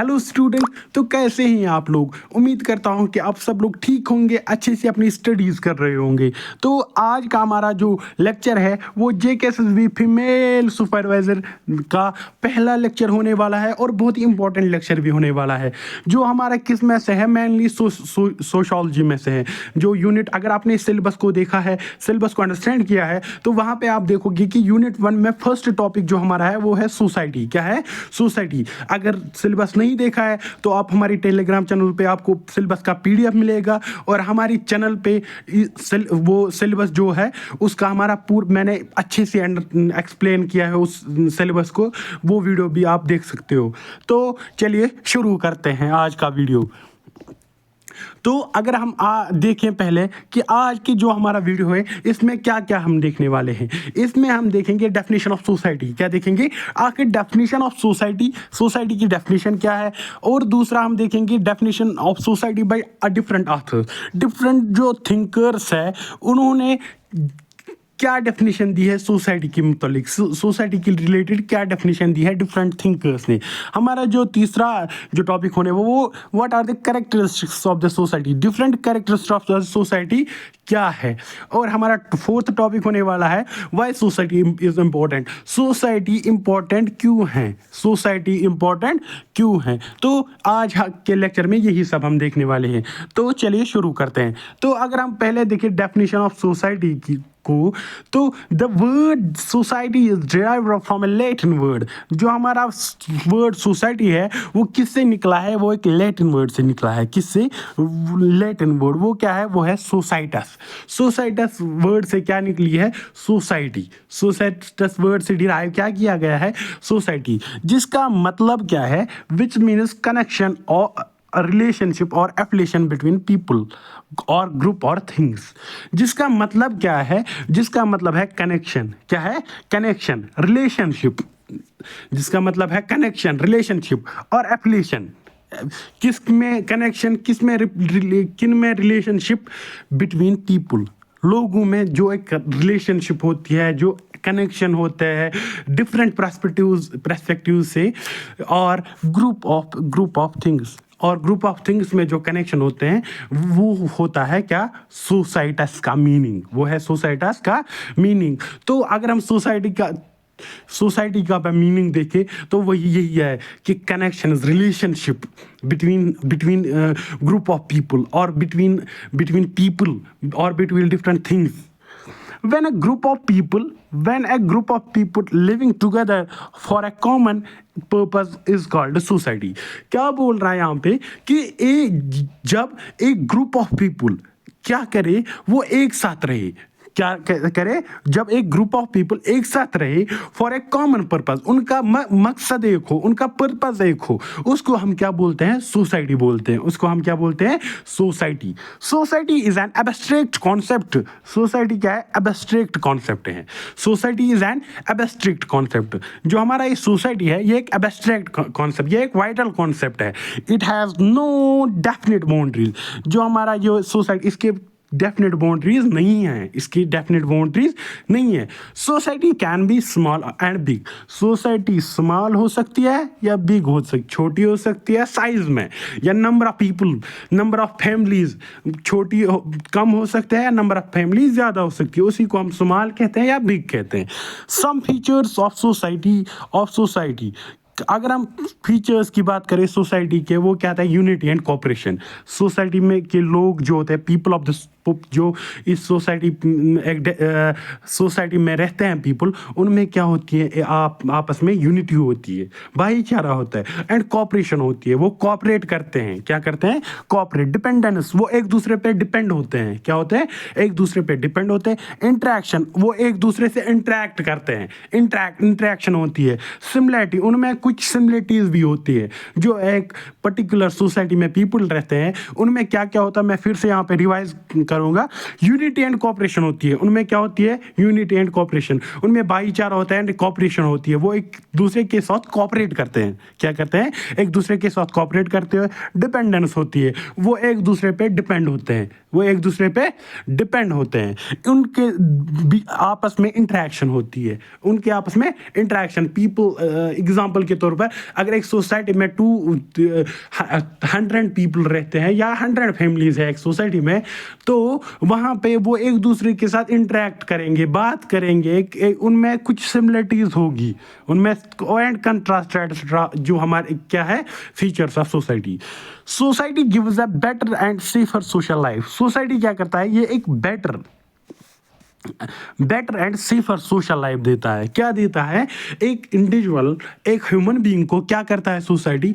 Hello student, तो कैसे हैं आप लोग। उम्मीद करता हूं कि आप सब लोग ठीक होंगे, अच्छे से अपनी स्टडीज़ कर रहे होंगे। तो आज का हमारा जो लेक्चर है वो JKSSB फीमेल सुपरवाइज़र का पहला लेक्चर होने वाला है और बहुत ही इंपॉर्टेंट लेक्चर भी होने वाला है, जो हमारा किस में से है, मेनली सोशोलॉजी में से है। जो यूनिट, अगर आपने सिलेबस को देखा है, सिलेबस को अंडरस्टैंड किया है, तो वहाँ पे आप देखोगे कि यूनिट 1 में फर्स्ट टॉपिक जो हमारा है वो है सोसाइटी। क्या है? सोसाइटी। अगर सिलेबस नहीं देखा है तो आप हमारी टेलीग्राम चैनल पे आपको सिलेबस का PDF मिलेगा, और हमारी चैनल पे वो सिलेबस जो है उसका हमारा मैंने अच्छे से एक्सप्लेन किया है उस सिलेबस को, वो वीडियो भी आप देख सकते हो। तो चलिए शुरू करते हैं आज का वीडियो। तो अगर हम देखें पहले कि आज की जो हमारा वीडियो है इसमें क्या क्या हम देखने वाले हैं। इसमें हम देखेंगे डेफिनेशन ऑफ सोसाइटी। क्या देखेंगे? आखिर डेफिनेशन ऑफ सोसाइटी, सोसाइटी की डेफिनेशन क्या है। और दूसरा हम देखेंगे definition of society bye a different authors. Different जो थिंकर्स है उन्होंने क्या डेफिनेशन दी है सोसाइटी के मुतालिक, सोसाइटी के रिलेटेड क्या डेफिनेशन दी है डिफरेंट थिंकर्स ने। हमारा जो तीसरा जो टॉपिक होने वो what are the characteristics of the society, different characteristics of the society क्या है। और हमारा फोर्थ टॉपिक होने वाला है why society is important. Society important क्यों है, सोसाइटी इंपॉर्टेंट क्यों है। तो आज के लेक्चर में यही सब हम देखने वाले हैं। तो चलिए शुरू करते हैं। तो अगर हम पहले देखें डेफिनेशन ऑफ सोसाइटी की को, तो the word society is derived from A Latin word. जो हमारा वर्ड सोसाइटी है वो किससे निकला है? वो एक लैटिन वर्ड से निकला है। किससे? Latin word. वो क्या है? वो है सोसाइटस। सोसाइटस वर्ड से क्या निकली है? सोसाइटी। सोसाइटस वर्ड से डिराइव क्या किया गया है? सोसाइटी, जिसका मतलब क्या है? विच मीन्स कनेक्शन और रिलेशनशिप और एफिलिएशन बिटवीन पीपल और ग्रुप और थिंग्स। जिसका मतलब क्या है? जिसका मतलब है कनेक्शन। क्या है? Connection, relationship. जिसका मतलब है कनेक्शन, रिलेशनशिप और एफिलिएशन। किस में कनेक्शन, किस में किन में रिलेशनशिप? बिटवीन पीपल, लोगों में जो एक रिलेशनशिप होती है, जो कनेक्शन होते हैं डिफरेंट पर्सपेक्टिव से, और ग्रुप ऑफ थिंग्स। और ग्रुप ऑफ थिंग्स में जो कनेक्शन होते हैं वो होता है क्या? सोसाइटस का मीनिंग। वो है सोसाइटस का मीनिंग। तो अगर हम सोसाइटी का मीनिंग देखें तो वही यही है कि connection, relationship between group of people और बिटवीन पीपल और between different things. when a group of people living together for a common purpose is called a society। क्या बोल रहा है यहाँ पे कि जब एक ग्रुप ऑफ पीपल क्या करे? वो एक साथ रहे। क्या करे? जब एक ग्रुप ऑफ पीपल एक साथ रहे फॉर ए कॉमन पर्पस, उनका मकसद एक हो, उनका पर्पस एक हो, उसको हम क्या बोलते हैं? सोसाइटी बोलते हैं। उसको हम क्या बोलते हैं? Society. Society is an abstract concept. Society क्या है? एब्स्ट्रैक्ट कॉन्सेप्ट है। Society is an abstract concept. जो हमारा ये सोसाइटी है ये एक एब्स्ट्रैक्ट कॉन्सेप्ट, ये एक वाइटल कॉन्सेप्ट है। It has no definite boundaries. जो हमारा जो सोसाइटी, इसके डेफिनेट बाउंड्रीज नहीं है, इसकी डेफिनेट बाउंड्रीज नहीं है। Society can B small and big. Society small हो सकती है या बिग हो सकती, छोटी हो सकती है साइज में, या number of people, number of families छोटी कम हो सकते हैं, या नंबर ऑफ फैमिलीज ज्यादा हो सकती है, उसी को हम स्मॉल कहते हैं या बिग कहते हैं। Some features of society. अगर हम फीचर्स की बात करें सोसाइटी के, वो क्या था? Unity and cooperation. सोसाइटी में के लोग जो होते हैं, पीपल ऑफ द, जो इस सोसाइटी में रहते हैं पीपल, उनमें क्या होती है? आपस में यूनिटी होती है, भाईचारा होता है, एंड कोऑपरेशन होती है। वो कोऑपरेट करते हैं। क्या करते हैं? कोऑपरेट। डिपेंडेंस, वो एक दूसरे पे डिपेंड होते हैं। क्या होते हैं? एक दूसरे पे डिपेंड होते हैं। इंटरेक्शन, वो एक दूसरे से इंटरेक्ट करते हैं, इंटरेक्शन होती है। सिमिलरिटी, उनमें कुछ सिमिलरिटीज भी होती है। जो एक पर्टिकुलर सोसाइटी में पीपल रहते हैं उनमें क्या क्या होता है, मैं फिर से यहाँ पे रिवाइज करूंगा, यूनिटी एंड कोऑपरेशन होती है। उनमें क्या होती है? Unity and cooperation. उनमें भाईचारा होता है एंड कोऑपरेशन होती है। वो एक दूसरे के साथ कोऑपरेट करते हैं। क्या करते हैं? एक दूसरे के साथ कोऑपरेट करते हुए। डिपेंडेंस होती है, वो एक दूसरे पे डिपेंड होते हैं। वो एक दूसरे पे डिपेंड होते हैं। उनके आपस में इंटरेक्शन होती है। उनके आपस में इंटरेक्शन, पीपल, एग्जांपल के तौर पर अगर एक सोसाइटी में 100 पीपल रहते हैं या 100 फैमिलीज है एक सोसाइटी में, तो वहाँ पे वो एक दूसरे के साथ इंटरेक्ट करेंगे, बात करेंगे, उनमें कुछ सिमिलरिटीज होगी, उनमें एंड कंट्रास्ट जो हमारे क्या है features of society. Society gives a better and safer social life. Society क्या करता है? ये एक better and safer social life देता है। क्या देता है? एक इंडिविजुअल, एक ह्यूमन बीइंग को क्या करता है सोसाइटी?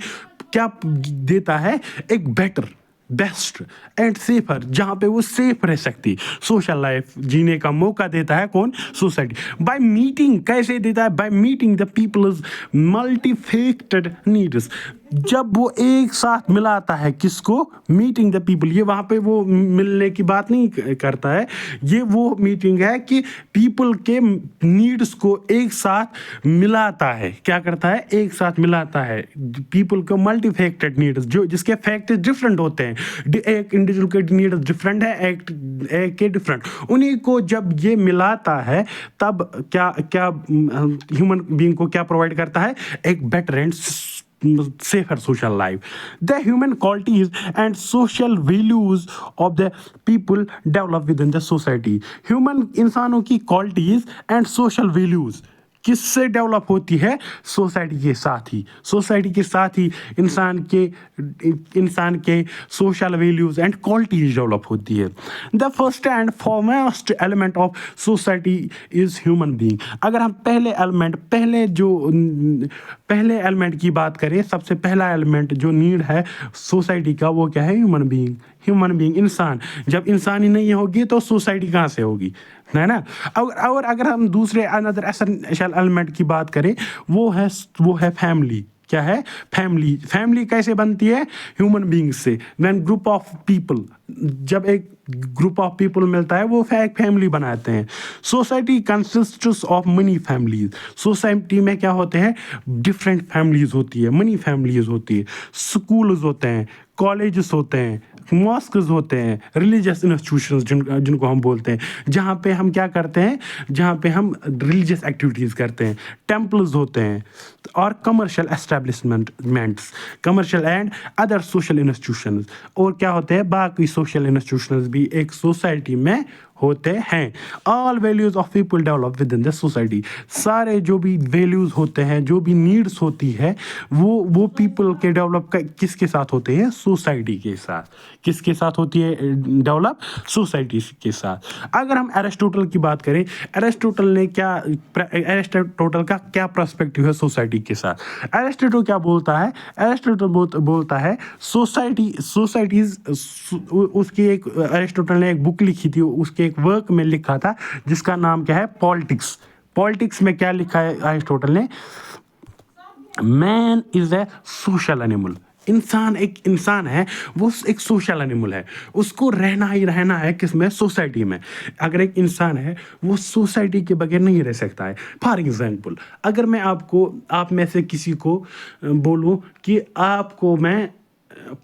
क्या देता है? एक बेटर, बेस्ट एंड सेफर, जहां पे वो सेफ रह सकती सोशल लाइफ जीने का मौका देता है। कौन? सोसाइटी। बाय मीटिंग, कैसे देता है? By meeting the peoples multifaceted needs. जब वो एक साथ मिलाता है, किसको? Meeting the people. ये वहां पे वो मिलने की बात नहीं करता है, ये वो मीटिंग है कि पीपल के नीड्स को एक साथ मिलाता है। क्या करता है? एक साथ मिलाता है पीपल को मल्टीफेक्टेड नीड्स, जो जिसके फैक्टर्स डिफरेंट होते हैं। एक इंडिविजुअल के नीड्स डिफरेंट है, एक के डिफरेंट, उन्हीं को जब ये मिलाता है तब क्या क्या ह्यूमन बीइंग को क्या प्रोवाइड करता है? एक better and safer social life. The human qualities and social values of the people develop within the society. Human इंसानों की qualities and social values किससे डेवलप होती है? सोसाइटी के साथ ही। सोसाइटी के साथ ही इंसान के social values and qualities develop होती है। The first and foremost element of society is human being. अगर हम पहले एलिमेंट की बात करें, सबसे पहला एलिमेंट जो नीड है सोसाइटी का, वो क्या है? Human being. ह्यूमन बीइंग, इंसान। जब इंसान ही नहीं होगी तो सोसाइटी कहाँ से होगी, है ना? और अगर हम दूसरे अनदर एसेंशियल एलिमेंट की बात करें, वो है फैमिली। क्या है? फैमिली। फैमिली कैसे बनती है? ह्यूमन बीइंग्स से। व्हेन ग्रुप ऑफ पीपल, जब एक ग्रुप ऑफ पीपल मिलता है वो एक फैमिली बनाते हैं। Society consists of money families. Society में क्या होते हैं? डिफरेंट फैमिलीज होती है, मनी फैमिलीज होती है। स्कूल्स होते हैं, कॉलेजेस होते हैं, मॉस्क्स होते हैं, रिलीजियस इंस्टीट्यूशंस जिनको हम बोलते हैं, जहाँ पे हम क्या करते हैं? जहाँ पे हम रिलीजियस एक्टिविटीज़ करते हैं। टेम्पल्स होते हैं और commercial establishments, commercial and other social institutions. और क्या होते हैं? बाकी सोशल इंस्टीट्यूशंस भी एक सोसाइटी में होते हैं। All values of people develop with in the society. सारे जो भी वैल्यूज होते हैं, जो भी नीड्स होती है, वो पीपल के डेवलप किसके साथ होते हैं? सोसाइटी के साथ। किसके साथ होती है डेवलप? सोसाइटी के साथ। अगर हम एरिस्टोटल की बात करें, एरिस्टोटल का क्या पर्सपेक्टिव है सोसाइटी के साथ? एरिस्टोटल क्या बोलता है? एरिस्टोटल बोलता है सोसाइटीज, उसकी एक, एरिस्टोटल ने एक बुक लिखी थी, उसके एक वर्क में लिखा था जिसका नाम क्या है? पॉलिटिक्स। पॉलिटिक्स में क्या लिखा है एरिस्टोटल ने? Man is a social animal. इंसान एक इंसान है, वो एक सोशल एनिमल है। उसको रहना ही रहना है किसमें? सोसाइटी में। अगर एक इंसान है वो सोसाइटी के बगैर नहीं रह सकता है। फॉर एग्जाम्पल, अगर मैं आप में से किसी को बोलूं कि आपको मैं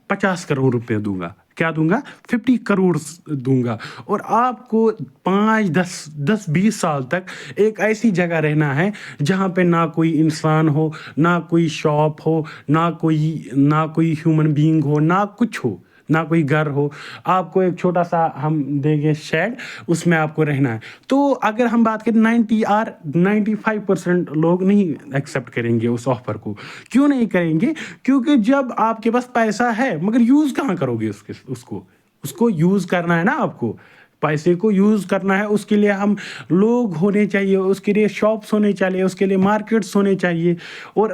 50 करोड़ रुपए दूंगा, क्या दूंगा? 50 करोड़ दूंगा, और आपको 5-10-20 साल तक एक ऐसी जगह रहना है जहाँ पे ना कोई इंसान हो, ना कोई शॉप हो, ना कोई ह्यूमन बीइंग हो, ना कुछ हो, ना कोई घर हो। आपको एक छोटा सा हम देंगे शेड, उसमें आपको रहना है। तो अगर हम बात करें 95% लोग नहीं एक्सेप्ट करेंगे उस ऑफर को। क्यों नहीं करेंगे? क्योंकि जब आपके पास पैसा है, मगर यूज़ कहाँ करोगे उसको यूज़ करना है ना आपको। पैसे को यूज़ करना है, उसके लिए हम लोग होने चाहिए, उसके लिए शॉप्स होने चाहिए, उसके लिए मार्केट्स होने चाहिए। और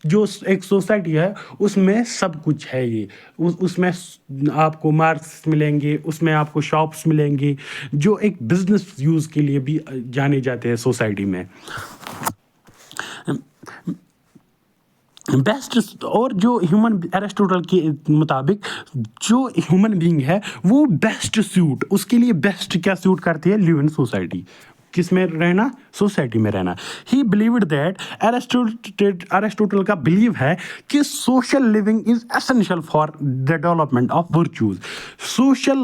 जो एक सोसाइटी है उसमें सब कुछ है। ये उसमें आपको मार्क्स मिलेंगे, उसमें आपको शॉप्स मिलेंगे, जो एक बिजनेस यूज़ के लिए भी जाने जाते हैं सोसाइटी में। बेस्ट। और जो ह्यूमन एरिस्टोटल के मुताबिक जो ह्यूमन बीइंग है वो बेस्ट सूट, उसके लिए बेस्ट क्या सूट करती है, लिव इन सोसाइटी, किस में रहना, सोसाइटी में रहना। ही बिलीव्ड दैट, एरिस्टोटल का बिलीव है कि social living is essential for the development of virtues. Social,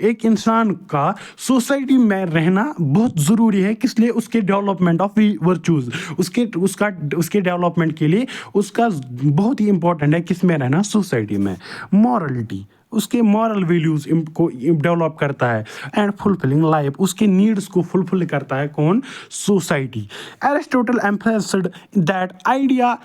एक इंसान का सोसाइटी में रहना बहुत ज़रूरी है, किस लिए, उसके डेवलपमेंट ऑफ वर्चूज, उसके डेवलपमेंट के लिए उसका बहुत ही इंपॉर्टेंट है किस में रहना, सोसाइटी में। मॉरलिटी, उसके मॉरल वैल्यूज को डेवलप करता है। एंड फुलफिलिंग लाइफ, उसके नीड्स को फुलफिल करता है कौन, society. Aristotle emphasised that idea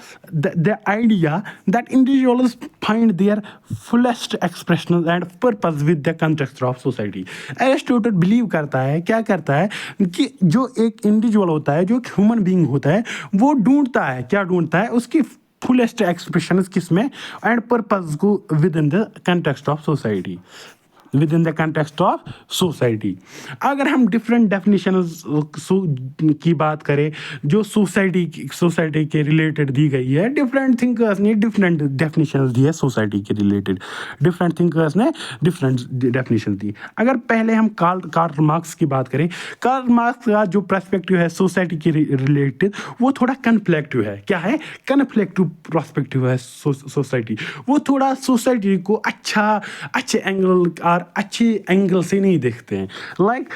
that individuals find their fullest expression and purpose with the context of society. Aristotle believe करता है, क्या करता है कि जो एक इंडिविजुअल होता है, जो ह्यूमन बीइंग होता है, वो ढूंढता है, क्या ढूंढता है, उसकी फुलेस्ट एक्सप्रेशन किस में, एंड पर्पस को with in the context of society, with in the context of society. अगर हम डिफरेंट डेफिनेशंस की बात करें जो सोसाइटी के रिलेटेड दी गई है, डिफरेंट थिंकर्स ने डिफरेंट डेफिनेशंस दी है सोसाइटी के रिलेटेड, डिफरेंट थिंकर्स ने डिफरेंट डेफिनेशन दी। अगर पहले हम कार्ल मार्क्स की बात करें, कार्ल मार्क्स का जो पर्सपेक्टिव है सोसाइटी के रिलेटेड वो थोड़ा कन्फ्लिक्टिव है। क्या है, कन्फ्लिक्टिव पर्सपेक्टिव है सोसाइटी। वो थोड़ा सोसाइटी को अच्छे एंगल से नहीं देखते हैं। Like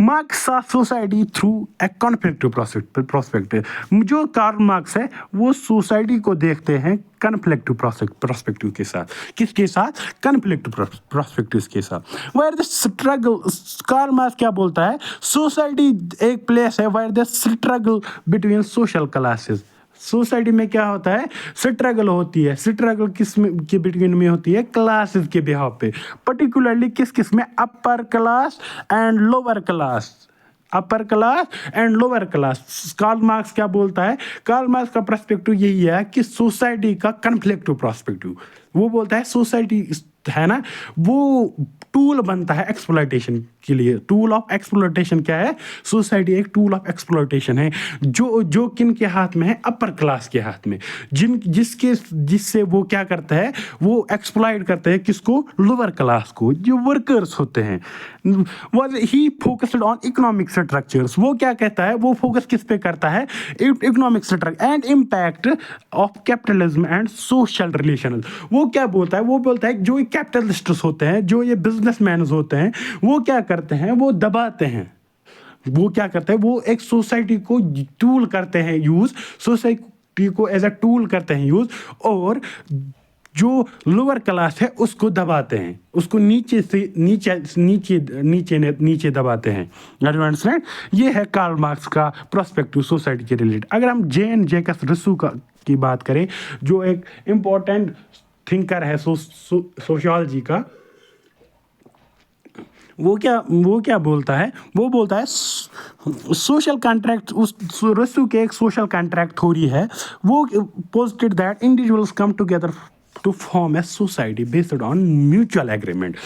Marx saw society through a conflictive prospective. जो कार्ल मार्क्स है वो सोसाइटी को देखते हैं कन्फ्लिक्टिव प्रोस्पेक्टिव के साथ, किसके साथ, कन्फ्लिक्टिव प्रोस्पेक्टिव के साथ। Where the struggle, Karl Marx क्या बोलता है, सोसाइटी एक प्लेस है where the struggle between social classes. Society में क्या होता है, स्ट्रगल होती है। स्ट्रगल किस में के बिटवीन में होती है, क्लासेस के बिहाफ पे, पर्टिकुलरली किस में, upper class and lower class, upper class and lower class. Karl Marx क्या बोलता है, कार्ल मार्क्स का पर्सपेक्टिव यही है कि सोसाइटी का कन्फ्लिक्टिव पर्सपेक्टिव। वो बोलता है सोसाइटी है ना, वो टूल बनता है एक्सप्लॉयटेशन के लिए। टूल ऑफ एक्सप्लॉयटेशन क्या है, सोसाइटी एक टूल ऑफ एक्सप्लॉयटेशन है जो किन के हाथ में है, अपर क्लास के हाथ में, जिससे वो क्या करता है, वो एक्सप्लॉयट करते हैं किसको, लोअर क्लास को, जो वर्कर्स होते हैं। ही फोकस्ड ऑन इकोनॉमिक स्ट्रक्चर्स। वो क्या कहता है, वो फोकस किस पे करता है, economic structure and impact of capitalism and social relation. वो क्या बोलता है, वो बोलता है जो कैपिटलिस्ट्स होते हैं, जो ये बिजनेसमैन होते हैं, वो क्या करते हैं, वो दबाते हैं। वो क्या करते हैं, वो एक सोसाइटी को टूल करते हैं यूज, सोसाइटी को एज अ टूल करते हैं यूज, और जो लोअर क्लास है उसको दबाते हैं, उसको नीचे से नीचे दबाते हैं। अंडरस्टैंड, ये है कार्ल मार्क्स का पर्सपेक्टिव सोसाइटी के रिलेटेड। अगर हम जेकस रुस्सो की बात करें, जो एक इम्पोर्टेंट थिंकर है सोशियोलॉजी का, वो क्या बोलता है, वो बोलता है सोशल कॉन्ट्रैक्ट, उस रुस्सो के एक सोशल कॉन्ट्रैक्ट थ्योरी है। वो posited that individuals come together to form a society based on mutual agreement.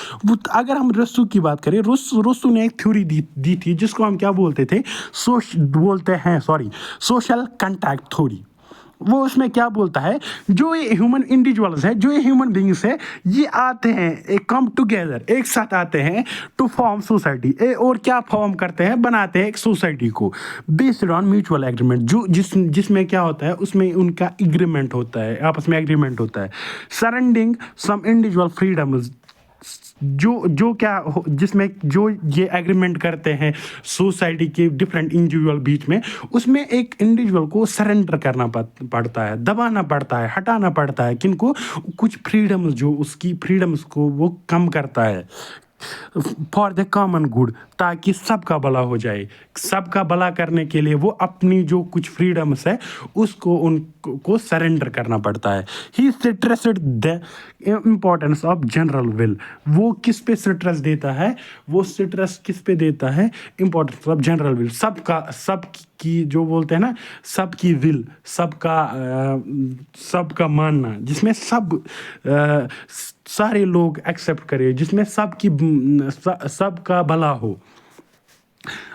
अगर हम रुस्सो की बात करें, रुस्सो ने एक थ्योरी दी थी जिसको हम क्या बोलते थे, सोशल कॉन्ट्रैक्ट थ्योरी। वो उसमें क्या बोलता है, जो ये ह्यूमन इंडिविजुअल्स है, जो ये ह्यूमन बींग्स है, ये आते हैं, एक कम टुगेदर, एक साथ आते हैं टू फॉर्म सोसाइटी, और क्या फॉर्म करते हैं, बनाते हैं एक सोसाइटी को बेस्ड ऑन म्यूचुअल एग्रीमेंट। जो जिसमें क्या होता है, उसमें उनका एग्रीमेंट होता है, आपस में एग्रीमेंट होता है, सरेंडिंग सम इंडिविजुअल फ्रीडम्स। जिसमें जो ये एग्रीमेंट करते हैं सोसाइटी के डिफरेंट इंडिविजुअल बीच में, उसमें एक इंडिविजुअल को सरेंडर करना पड़ता है, दबाना पड़ता है, हटाना पड़ता है, किनको, कुछ फ्रीडम्स, जो उसकी फ्रीडम्स को वो कम करता है फॉर द कॉमन गुड, ताकि सबका भला हो जाए। सबका भला करने के लिए वो अपनी जो कुछ फ्रीडम्स है उसको उनको सरेंडर करना पड़ता है। He stressed the importance of general will. वो किस पे स्ट्रेस देता है, वो स्ट्रेस किस पे देता है, इम्पोर्टेंस ऑफ जनरल विल, सबकी जो बोलते हैं ना, सबकी विल, सबका मानना, जिसमें सारे लोग एक्सेप्ट करें, जिसमें सबका भला हो।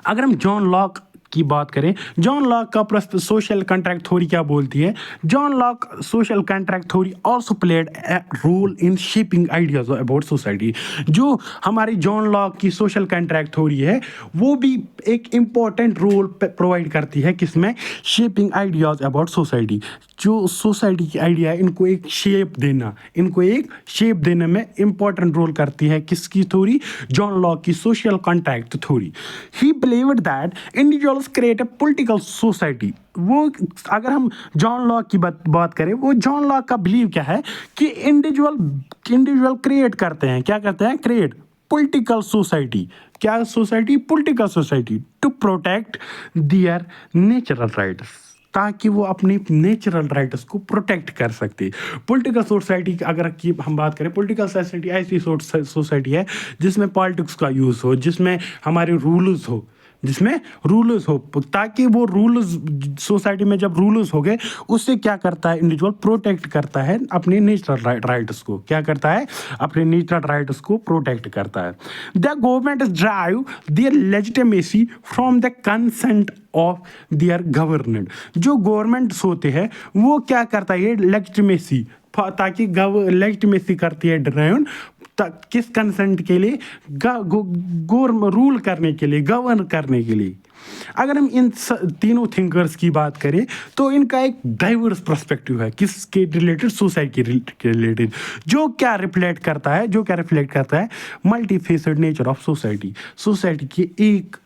अगर हम जॉन लॉक की बात करें, जॉन लॉक का प्रस्तुत सोशल कॉन्ट्रैक्ट थ्योरी क्या बोलती है? John Locke social contract theory also played a role in shaping ideas about society. जो हमारी जॉन लॉक की सोशल कॉन्ट्रैक्ट थ्योरी है वो भी एक इम्पॉर्टेंट रोल प्रोवाइड करती है, किसमें? Shaping ideas about society. जो सोसाइटी की आइडिया है इनको एक शेप देने में इंपॉर्टेंट रोल करती है किसकी थ्योरी? जॉन लॉक की social contract theory. He believed that individuals create a political society. वो अगर हम जॉन लॉक की बात करें, वो जॉन लॉक का बिलीव क्या है कि इंडिविजुअल क्रिएट करते हैं, क्या करते हैं? Create political society. क्या society? Political society to protect their natural rights, ताकि वो अपनी नेचुरल राइट्स को प्रोटेक्ट कर सकते। पॉलिटिकल सोसाइटी अगर की हम बात करें, पॉलिटिकल सोसाइटी ऐसी सोसाइटी है जिसमें पॉलिटिक्स का यूज़ हो, जिसमें हमारे रूल्स हो, ताकि वो रूल्स सोसाइटी में जब रूल्स हो गए उससे क्या करता है? इंडिविजुअल प्रोटेक्ट करता है अपने नेचुरल राइट्स को। क्या करता है? अपने नेचुरल राइट्स को प्रोटेक्ट करता है। The government drive their legitimacy from the consent of their government. जो गवर्नमेंट्स होते हैं वो क्या करता है? लेजिटिमेसी, ताकि लेजिटिमेसी करती है ड्राइव किस कंसेंट के लिए? रूल करने के लिए, गवर्न करने के लिए। अगर हम इन तीनों थिंकर्स की बात करें तो इनका एक डाइवर्स पर्सपेक्टिव है, किसके रिलेटेड? सोसाइटी के रिलेटेड। जो क्या रिफ्लेक्ट करता है? मल्टीफेसेड नेचर ऑफ सोसाइटी। सोसाइटी की एक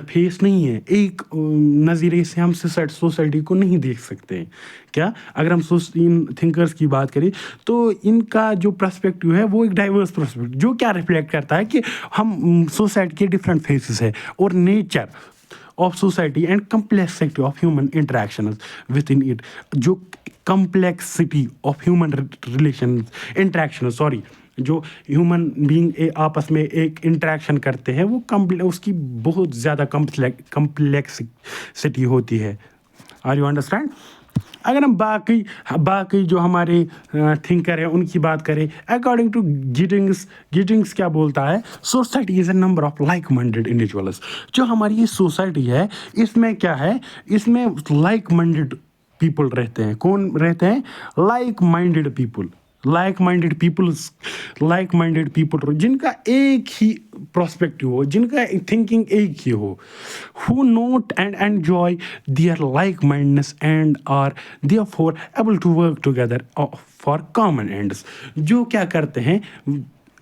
फेस नहीं है, एक नज़रिए से हम सोसाइटी को नहीं देख सकते हैं। क्या? अगर हम इन थिंकर्स की बात करें तो इनका जो पर्सपेक्टिव है वो एक डाइवर्स पर्सपेक्टिव, जो क्या रिफ्लेक्ट करता है कि हम सोसाइटी के डिफरेंट फेसेस है और nature of society and complexity of human interactions with in it. जो कम्प्लेक्सिटी ऑफ ह्यूमन इंटरेक्शन जो ह्यूमन बीइंग आपस में एक इंटरेक्शन करते हैं वो उसकी बहुत ज़्यादा कम्प्लेक्सिटी होती है। Are you understand? अगर हम बाकी जो हमारे थिंकर हैं उनकी बात करें, अकॉर्डिंग टू गिडिंग्स क्या बोलता है? Society is a number of like minded individuals. जो हमारी ये सोसाइटी है इसमें क्या है? इसमें लाइक माइंडेड पीपल रहते हैं। कौन रहते हैं? लाइक माइंडेड पीपल जिनका एक ही प्रोस्पेक्टिव हो, जिनका थिंकिंग एक ही हो, who note and enjoy their like-mindedness and are therefore able to work together for common ends। जो क्या करते हैं?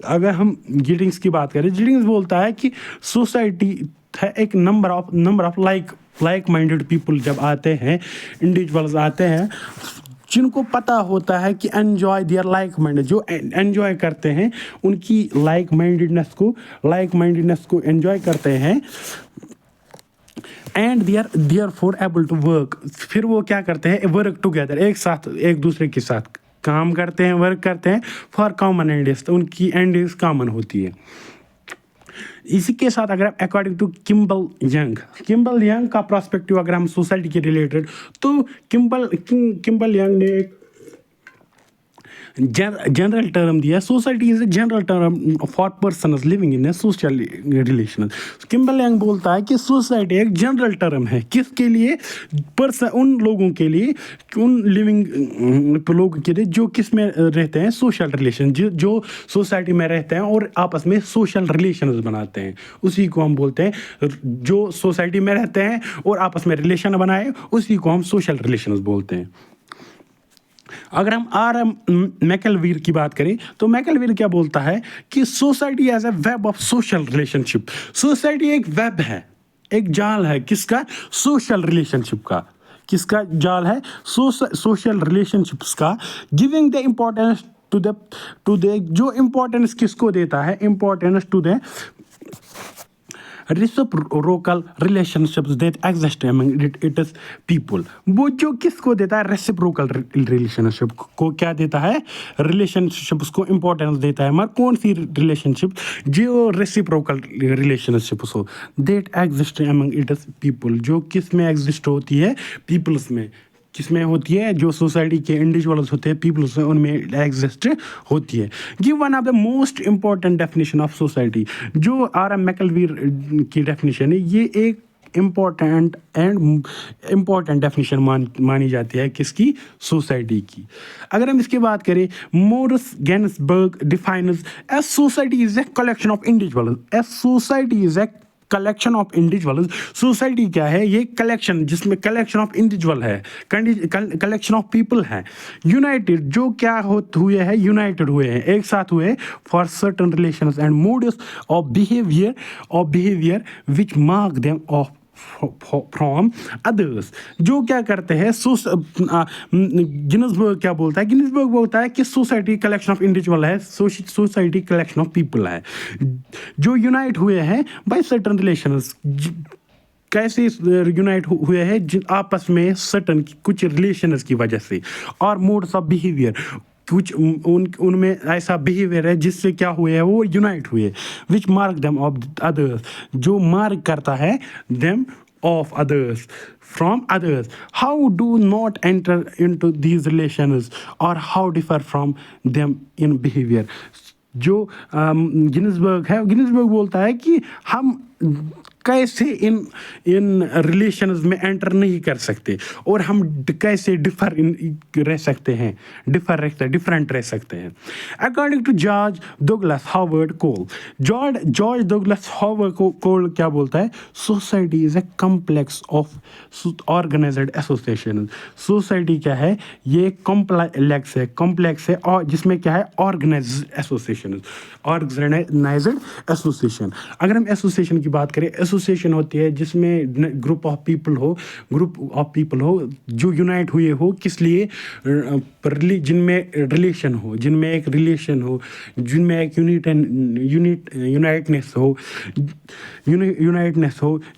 अगर हम गिडिंग्स की बात करें, गिडिंग्स बोलता है कि सोसाइटी है एक number of like minded people जब आते हैं, इंडिविजुअल्स आते हैं जिनको पता होता है कि एन्जॉय देयर लाइक माइंडेड, जो एन्जॉय करते हैं उनकी लाइक माइंडेडनेस को एन्जॉय करते हैं, and therefore able to work. फिर वो क्या करते हैं? वर्क टुगेदर, एक साथ एक दूसरे के साथ काम करते हैं, वर्क करते हैं फॉर कॉमन एंड्स। तो उनकी एंड्स कॉमन होती है। इसी के साथ अगर आप अकॉर्डिंग टू किम्बल यंग का पर्सपेक्टिव अगर हम सोसाइटी के रिलेटेड, तो किम्बल यंग ने एक जनरल टर्म दिया, society is a general term for persons living in a social relation. Kimball Young बोलता है कि सोसाइटी एक जनरल टर्म है, किसके लिए? उन लोगों के लिए, उन लिविंग लोगों के लिए जो किस में रहते हैं? सोशल रिलेशन, जो सोसाइटी में रहते हैं और आपस में सोशल रिलेशन बनाते हैं, उसी को हम बोलते हैं। जो सोसाइटी में रहते हैं और आपस में रिलेशन बनाए उसी को हम सोशल रिलेशन बोलते हैं। अगर हम R.M. मैकलवीर की बात करें तो मैकलवीर क्या बोलता है कि society as a web of social relationship. Society एक वेब है, एक जाल है, किसका? सोशल रिलेशनशिप का। किसका जाल है? सोशल रिलेशनशिप्स का। Giving the importance to the जो इम्पोर्टेंस किसको देता है? Importance to the reciprocal relationships that exist among its people. वो जो किसको देता है? रेसिप्रोकल रिलेशनशिप को क्या देता है? रिलेशनशिप्स को इंपॉर्टेंस देता है। मगर कौन सी रिलेशनशिप? जो रेसिप्रोकल रिलेशनशिप्स हो, that exist among its people, जो किस में एग्जिस्ट होती है? पीपल्स में। किसमें होती है? जो सोसाइटी के इंडिविजुअल्स होते हैं, पीपल्स में, उनमें एग्जिस्ट होती है। Give one of the most important definition of society. जो R.M. मैकलवीर की डेफिनेशन है, ये एक इम्पोर्टेंट डेफिनेशन मानी जाती है किसकी, सोसाइटी की। अगर हम इसके बात करें, Morris Ginsberg defines a society is a collection of individuals, a society is a collection of individuals. Society क्या है, ये कलेक्शन, जिसमें कलेक्शन ऑफ इंडिविजुअल है, कलेक्शन ऑफ पीपल है, यूनाइटेड, जो क्या हुए हैं, यूनाइटेड हुए हैं, एक साथ हुए for certain relations and modes of behaviour which mark them of from others. जो क्या करते हैं, गिन्सबर्ग क्या बोलता है, गिन्सबर्ग बोलता है कि सोसाइटी कलेक्शन ऑफ इंडिविजुअल है, सोसाइटी कलेक्शन ऑफ पीपल है जो यूनाइट हुए हैं बाय सर्टन रिलेशंस। कैसे यूनाइट हुए हैं, आपस में सर्टन कुछ रिलेशंस की वजह से, और मोड्स ऑफ बिहेवियर, कुछ उनमें ऐसा बिहेवियर है जिससे क्या हुए हैं, वो यूनाइट हुए, which mark them off others, जो मार्क करता है them off others from others. How do not enter into these relations और how differ from them in behaviour. जो गिन्सबर्ग है, गिन्सबर्ग बोलता है कि हम कैसे इन रिलेशंस में एंटर नहीं कर सकते, और हम कैसे रह सकते हैं, डिफरेंट रह सकते हैं। According to George Douglas Howard Cole, George Douglas Howard Cole क्या बोलता है, society is a complex of organised association. Society क्या है, ये कॉम्प्लेक्स है और जिसमें क्या है, ऑर्गेनाइज्ड एसोसिएशन। अगर हम एसोसिएशन की बात करें, एसोसिएशन होती है जिसमें ग्रुप ऑफ पीपल हो जो यूनाइट हुए हो, किस लिए, जिनमें एक रिलेशन हो, जिनमें एक यूनाइटनेस हो,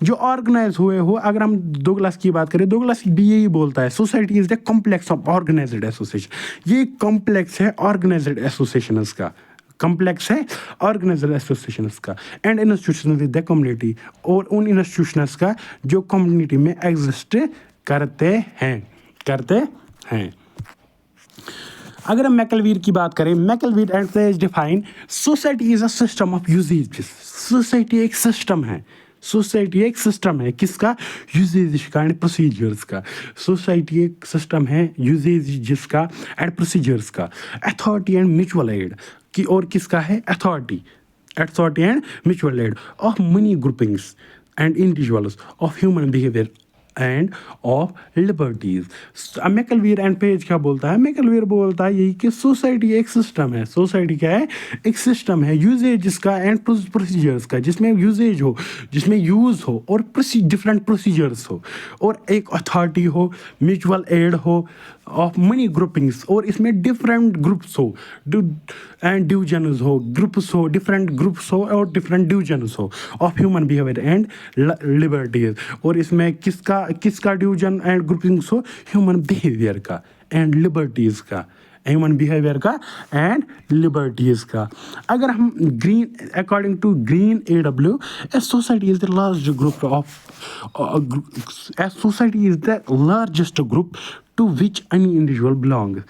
जो ऑर्गेनाइज हुए हो। अगर हम डगलस की बात करें, डगलस भी यही बोलता है, society is the complex of organised association. ये कॉम्प्लेक्स है ऑर्गेनाइज्ड एसोसिएशंस का, and institution with the community, और उन इंस्टीट्यूशंस का जो कम्युनिटी में एग्जिस्ट करते हैं। अगर हम मैकलवीर की बात करें, MacIver and Page define society is a system of usages. Society एक सिस्टम है, किसका, यूजेज का एंड प्रोसीजर्स का। सोसाइटी एक सिस्टम है यूजेज जिसका एंड प्रोसीजर्स का, अथॉरिटी एंड म्यूचुअल एड की, और किसका है, authority and mutual aid of many groupings and individuals of human behaviour and of liberties. MacIver and Page क्या बोलता है, मैकलवीर बोलता है यही कि सोसाइटी एक सिस्टम है। सोसाइटी क्या है, एक सिस्टम है, यूजेज जिसका एंड प्रोसीजर्स का, जिसमें यूजेज हो, जिसमें यूज हो, और डिफरेंट प्रोसीजर्स हो, और एक अथॉरिटी हो, म्यूचुअल एड हो, ऑफ मनी ग्रुपिंग्स, और इसमें डिफरेंट ग्रुप्स हो एंड डिविजन्स हो, डिफरेंट ग्रुप्स हो और डिफरेंट डिविजन्स हो of human behaviour and liberties. और इसमें किसका डिवीजन एंड ग्रुपिंग्स हो, ह्यूमन बिहेवियर का एंड लिबर्टीज का, अगर हम according to Green AW, a society is the largest group to which any individual belongs.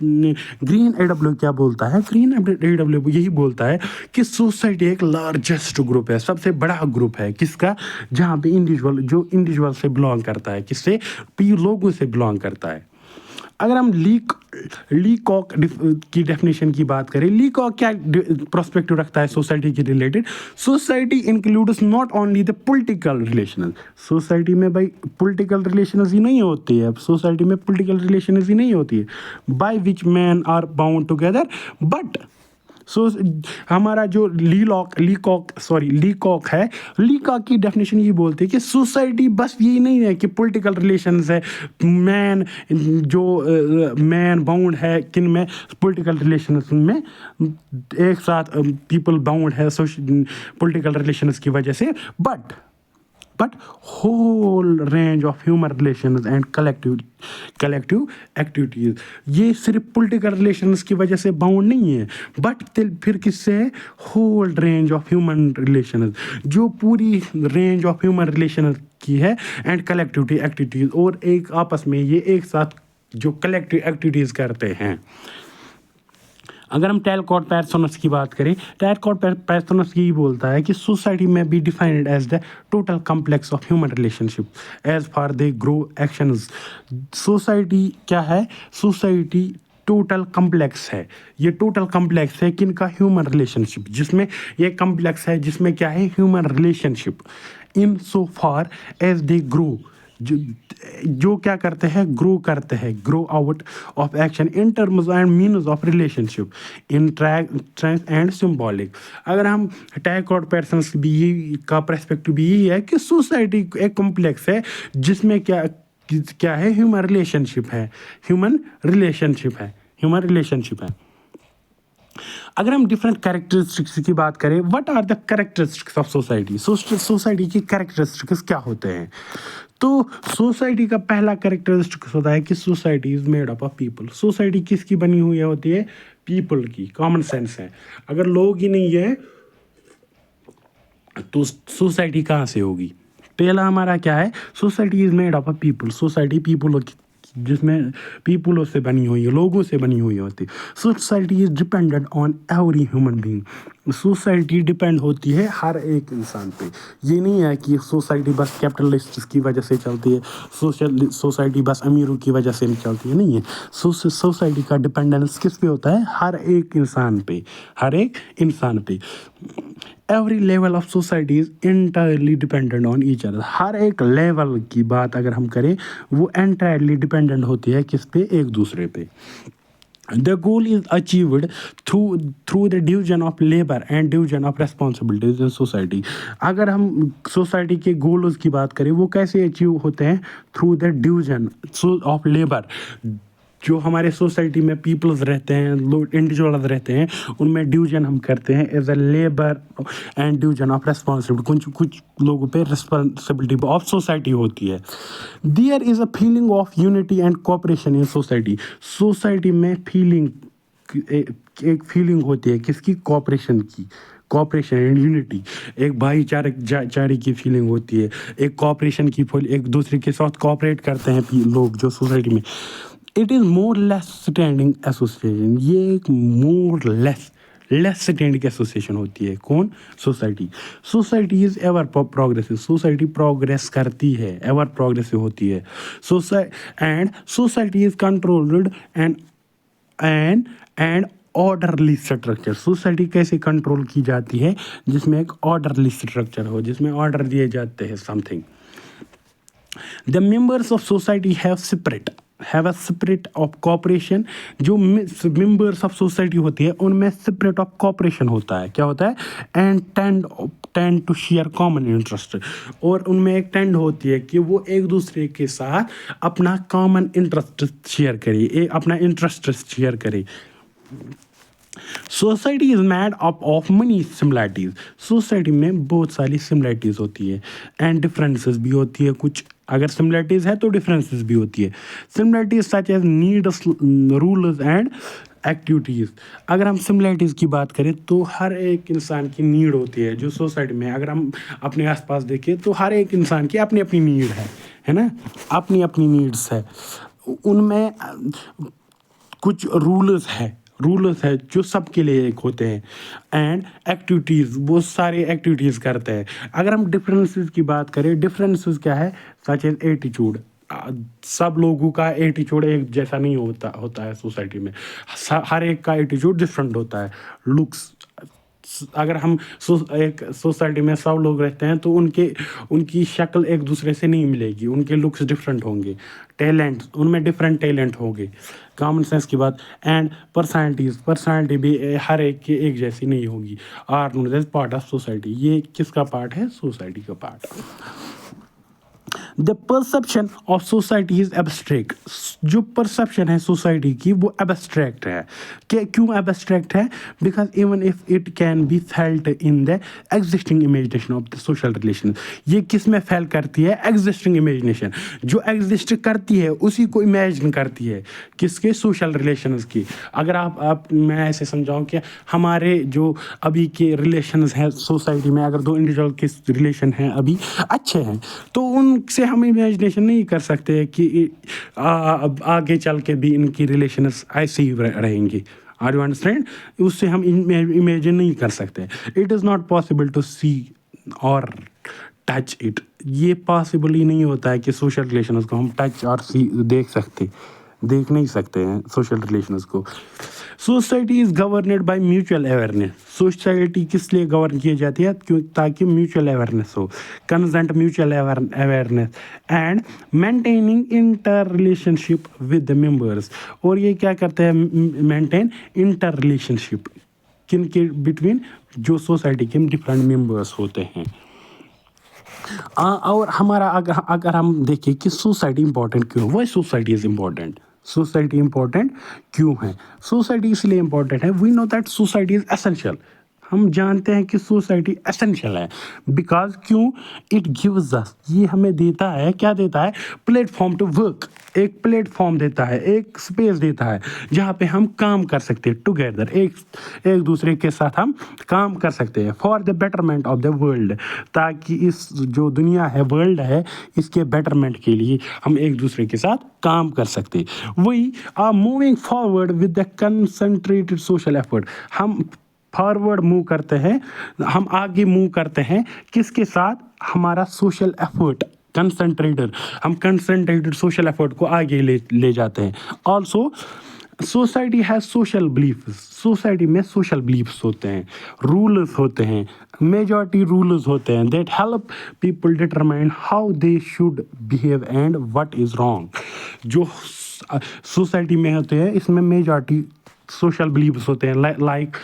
Green AW क्या बोलता है, ग्रीन AW यही बोलता है कि सोसाइटी एक लार्जेस्ट ग्रुप है, सबसे बड़ा ग्रुप है, किसका, जहाँ पे इंडिविजुअल से बिलोंग करता है, किससे, लोगों से बिलोंग करता है। अगर हम लीकॉक की डेफिनेशन की बात करें, लीकॉक क्या प्रोस्पेक्टिव रखता है सोसाइटी के related, society includes not only the political relation. Society में भाई पॉलिटिकल रिलेशंस ही नहीं होती है, सोसाइटी में पॉलिटिकल रिलेशंस ही नहीं होती है, by which man are bound together, but हमारा जो लीकॉक है, लीकॉक की डेफिनेशन ये बोलते हैं कि सोसाइटी बस यही नहीं है कि पॉलिटिकल रिलेशंस है, मैन बाउंड है किन में, पॉलिटिकल रिलेशंस में एक साथ पीपल बाउंड है पॉलिटिकल रिलेशंस की वजह से, but whole range of human relations and collective activities। ये सिर्फ पॉलिटिकल रिलेशंस की वजह से बाउंड नहीं है, बट फिर किससे है, whole range of human relations, जो पूरी रेंज ऑफ ह्यूमन रिलेशंस की है, एंड कलेक्टिव एक्टिविटीज, और एक आपस में ये एक साथ जो कलेक्टिव एक्टिविटीज करते हैं। अगर हम टैलकॉट पैरसोनस की बात करें, टैलकॉट पैरसोनस यही बोलता है कि सोसाइटी में be defined as the total complex of human relationship as far they grow actions. Society क्या है? सोसाइटी टोटल कम्प्लेक्स है। ये टोटल कम्प्लेक्स है किनका? ह्यूमन रिलेशनशिप, जिसमें ये कम्प्लेक्स है जिसमें क्या है? Human relationship. In so far as they grow, जो क्या करते हैं? ग्रो करते हैं, grow out of action in terms and means of relationship in trans and symbolic. अगर हम टैलकॉट पैरसोनस भी यही का पर्सपेक्टिव भी यही है कि सोसाइटी एक कॉम्प्लेक्स है जिसमें क्या है? ह्यूमन रिलेशनशिप है, ह्यूमन रिलेशनशिप है, ह्यूमन रिलेशनशिप है। अगर हम डिफरेंट कैरेक्टरिस्टिक्स की बात करें, what are the characteristics of society? Society की कैरेक्टरिस्टिक्स क्या होते हैं? तो सोसाइटी का पहला कैरेक्टरिस्टिक्स होता है कि society is made up of people. Society किसकी बनी हुई होती है? पीपल की। कॉमन सेंस है, अगर लोग ही नहीं है तो सोसाइटी कहाँ से होगी? पहला हमारा क्या है? Society is made up of people. Society people जिसमें पीपलों से बनी हुई है, लोगों से बनी हुई होती है। Society is dependent on every human being. Society depend होती है हर एक इंसान पे। ये नहीं है कि सोसाइटी बस कैपिटलिस्ट की वजह से चलती है, सोसाइटी बस अमीरों की वजह से नहीं चलती है, नहीं है। सोसाइटी का डिपेंडेंस किस पे होता है? हर एक इंसान पे, हर एक इंसान पे। Every level of society is entirely dependent on each other. हर एक लेवल की बात अगर हम करें, वो एंटायरली डिपेंडेंट होती है किस पे? एक दूसरे पे। The goal is achieved through the division of labor and division of responsibilities in society। अगर हम सोसाइटी के गोल्स की बात करें, वो कैसे अचीव होते हैं? Through the division of labour. जो हमारे सोसाइटी में पीपल्स रहते हैं, लोग इंडिविजुअल्स रहते हैं, उनमें डिवीजन हम करते हैं as a labour and division of responsibility. कुछ लोगों पे रिस्पॉन्सिबिलिटी ऑफ सोसाइटी होती है। There is a feeling of unity and cooperation in society. Society में फीलिंग, एक फीलिंग होती है किसकी? कोऑपरेशन की। कोऑपरेशन एंड यूनिटी, एक भाईचारे की फीलिंग होती है, एक कोऑपरेशन की, एक दूसरे के साथ कोऑपरेट करते हैं लोग जो सोसाइटी में। It is more less standing association. ये एक मोर लेस स्टैंडिंग एसोसिएशन होती है। कौन? Society. Society is ever progressive. Society progress करती है, एवर प्रोग्रेसिव होती है। Society is controlled and orderly structure. Society कैसे कंट्रोल की जाती है? जिसमें एक ऑर्डरली स्ट्रक्चर हो, जिसमें ऑर्डर दिए जाते हैं something. The members of society have a spirit of corporation. जो मेंबर्स ऑफ सोसाइटी होती है उनमें स्पिरिट ऑफ कॉपरेशन होता है। क्या होता है? And tend to share common interest. और उनमें एक टेंड होती है कि वो एक दूसरे के साथ अपना कॉमन इंटरेस्ट शेयर करे, अपना इंटरेस्ट शेयर करे। Society is made up of money similarities. Society में बहुत सारी सिमिलैरिटीज होती है एंड डिफरेंसेस भी होती है कुछ। अगर सिमिलैरिटीज है तो डिफरेंसेस भी होती है। Similarities such as needs, rules and activities. अगर हम सिमिलैरिटीज़ की बात करें तो हर एक इंसान की नीड होती है जो सोसाइटी में। अगर हम अपने आसपास देखें तो हर एक इंसान की अपनी अपनी नीड है ना, अपनी अपनी नीड्स है। उनमें कुछ रूल्स है जो सबके लिए एक होते हैं एंड एक्टिविटीज़, वो सारे एक्टिविटीज़ करते हैं। अगर हम डिफरेंसेस की बात करें, डिफरेंसेस क्या है? Such as attitude. सब लोगों का एटीट्यूड एक जैसा नहीं होता है सोसाइटी में। हर एक का एटीट्यूड डिफरेंट होता है। लुक्स, अगर हम एक सोसाइटी में सब लोग रहते हैं तो उनकी शक्ल एक दूसरे से नहीं मिलेगी, उनके लुक्स डिफरेंट होंगे। टैलेंट, उनमें डिफरेंट टैलेंट होंगे। कॉमन सेंस की बात एंड पर्सनालिटी भी हर एक की एक जैसी नहीं होगी। Are known as part of society. ये किसका पार्ट है? सोसाइटी का part. The perception of society is abstract. जो परसेप्शन है सोसाइटी की वो एब्स्ट्रैक्ट है। क्यों एब्स्ट्रैक्ट है? Because even if it can be felt in the existing imagination of the social relation. ये किस में फेल करती है? Existing imagination. जो एग्जिस्ट करती है उसी को इमेजिन करती है। किसके? सोशल रिलेशंस की। अगर मैं ऐसे समझाऊं कि हमारे जो अभी के रिलेशंस हैं सोसाइटी में, अगर दो इंडिविजुअल के रिलेशन हैं अभी अच्छे हैं तो उनसे हम इमेजिनेशन नहीं कर सकते कि आगे चल के भी इनकी रिलेशंस ऐसे ही रहेंगी। Are you understand? उससे हम इमेजिन नहीं कर सकते. It is not possible to see और टच इट. ये पॉसिबल ही नहीं होता है कि सोशल रिलेशंस को हम टच और सी देख नहीं सकते हैं सोशल रिलेशंस को. Society is governed by mutual awareness. Society किस लिए गवर्न की जाती है? क्यों? ताकि म्यूचुअल अवेयरनेस हो, consent, mutual awareness and maintaining inter relationship with the members. और ये क्या करते हैं? मेंटेन इंटर रिलेशनशिप किन के बिटवीन, जो सोसाइटी के डिफरेंट मेंबर्स होते हैं. और हमारा अगर हम देखें कि सोसाइटी इंपॉर्टेंट क्यों है, why society is important. Society important क्यों है? सोसाइटी इसलिए इंपॉर्टेंट है, we know that society is essential. हम जानते हैं कि सोसाइटी एसेंशियल है. बिकॉज क्यों? इट गिव्स अस, ये हमें देता है, क्या देता है? Platform to work. एक प्लेटफॉर्म देता है, एक स्पेस देता है जहाँ पे हम काम कर सकते हैं टुगेदर, एक दूसरे के साथ हम काम कर सकते हैं for the betterment of the world. ताकि इस जो दुनिया है, वर्ल्ड है, इसके बेटरमेंट के लिए हम एक दूसरे के साथ काम कर सकते. We are moving forward with the concentrated social effort. हम फॉरवर्ड मूव करते हैं, हम आगे मूव करते हैं किसके साथ? हमारा सोशल एफर्ट कंसंट्रेटेड, हम कंसंट्रेटेड सोशल एफर्ट को आगे ले जाते हैं. Also society has social beliefs. Society में सोशल बिलीफ्स होते हैं, रूल्स होते हैं, मेजॉरिटी रूल्स होते हैं that help people determine how they should behave and what is wrong. जो सोसाइटी में होते हैं, इसमें मेजॉरिटी सोशल बिलीव्स होते हैं, लाइक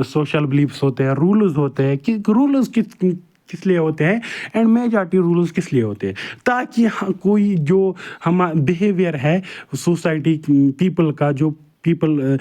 सोशल बिलीव्स होते हैं, रूल्स होते हैं. कि रूल्स किस लिए होते हैं एंड मेजॉरिटी रूल्स किस लिए होते हैं? ताकि कोई जो हम बिहेवियर है सोसाइटी पीपल का, जो पीपल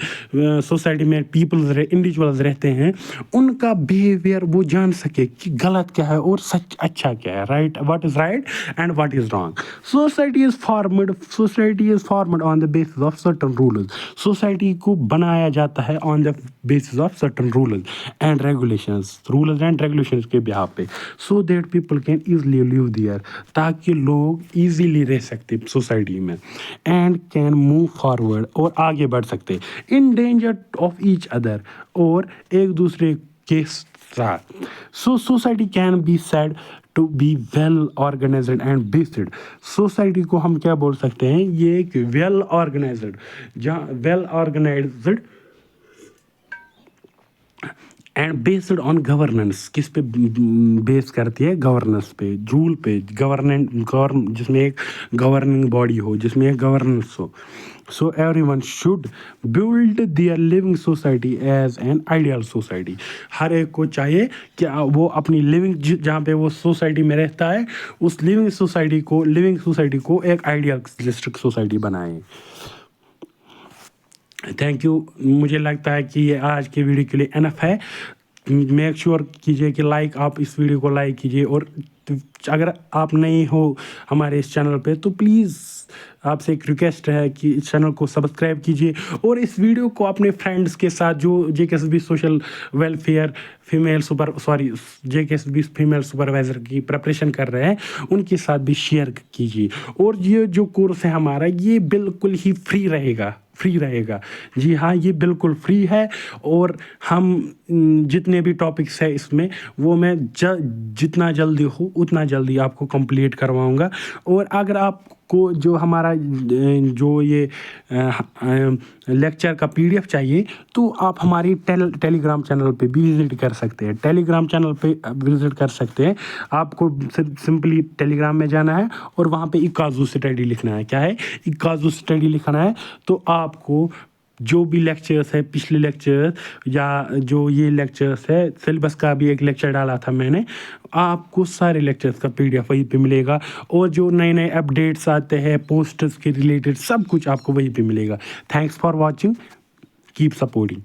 सोसाइटी में पीपल्स इंडिविजुअल्स रहते हैं, उनका बिहेवियर वो जान सके कि गलत क्या है और सच अच्छा क्या है, right, what is right and what is wrong. Society is formed on the basis of certain rules. Society को बनाया जाता है on the basis of certain rules and regulations के बिहाफ पे, so that people can easily live there. ताकि लोग easily रह सकते सोसाइटी में एंड कैन मूव फॉरवर्ड, और आगे बढ़ सकते in danger of each other, और एक दूसरे के साथ. So society can be said to be well organised and based. Society को हम क्या बोल सकते हैं? ये एक वेल ऑर्गेनाइज्ड, जहाँ well organised and based on governance. किस पे बेस करती है? गवर्नेंस पे, रूल पे, जिसमें एक गवर्निंग बॉडी हो, जिसमें एक गवर्नेंस हो. So everyone should build their living society as an ideal society. हर एक को चाहिए कि वो अपनी लिविंग, जहाँ पे वो सोसाइटी में रहता है, उस लिविंग सोसाइटी को एक आइडियलिस्टिक सोसाइटी बनाए. Thank you. मुझे लगता है कि ये आज के वीडियो के लिए एनफ है. मेक श्योर कीजिए कि आप इस वीडियो को लाइक कीजिए, और अगर आप नए हो हमारे इस चैनल पे तो प्लीज़ आपसे एक रिक्वेस्ट है कि इस चैनल को सब्सक्राइब कीजिए, और इस वीडियो को अपने फ्रेंड्स के साथ जो JKSSB social welfare female supervisor की प्रिपरेशन कर रहे हैं, उनके साथ भी शेयर कीजिए. और ये जो कोर्स है हमारा, ये बिल्कुल ही फ्री रहेगा. जी हाँ, ये बिल्कुल फ्री है. और हम जितने भी टॉपिक्स है इसमें, वो मैं जितना जल्दी हो उतना जल्दी आपको कंप्लीट करवाऊंगा. और अगर आपको जो हमारा जो ये लेक्चर का PDF चाहिए, तो आप हमारी टेलीग्राम चैनल पे भी विजिट कर सकते हैं. आपको सिंपली टेलीग्राम में जाना है और वहाँ पे इकाज़ू स्टडी लिखना है. क्या है? इकाज़ू स्टडी लिखना है. तो आपको जो भी लेक्चर्स है, पिछले लेक्चर्स या जो ये लेक्चर्स है, सिलेबस का भी एक लेक्चर डाला था मैंने, आपको सारे लेक्चर्स का PDF वहीं पे मिलेगा. और जो नए अपडेट्स आते हैं पोस्टर्स के रिलेटेड, सब कुछ आपको वहीं पे मिलेगा. Thanks for watching, keep supporting.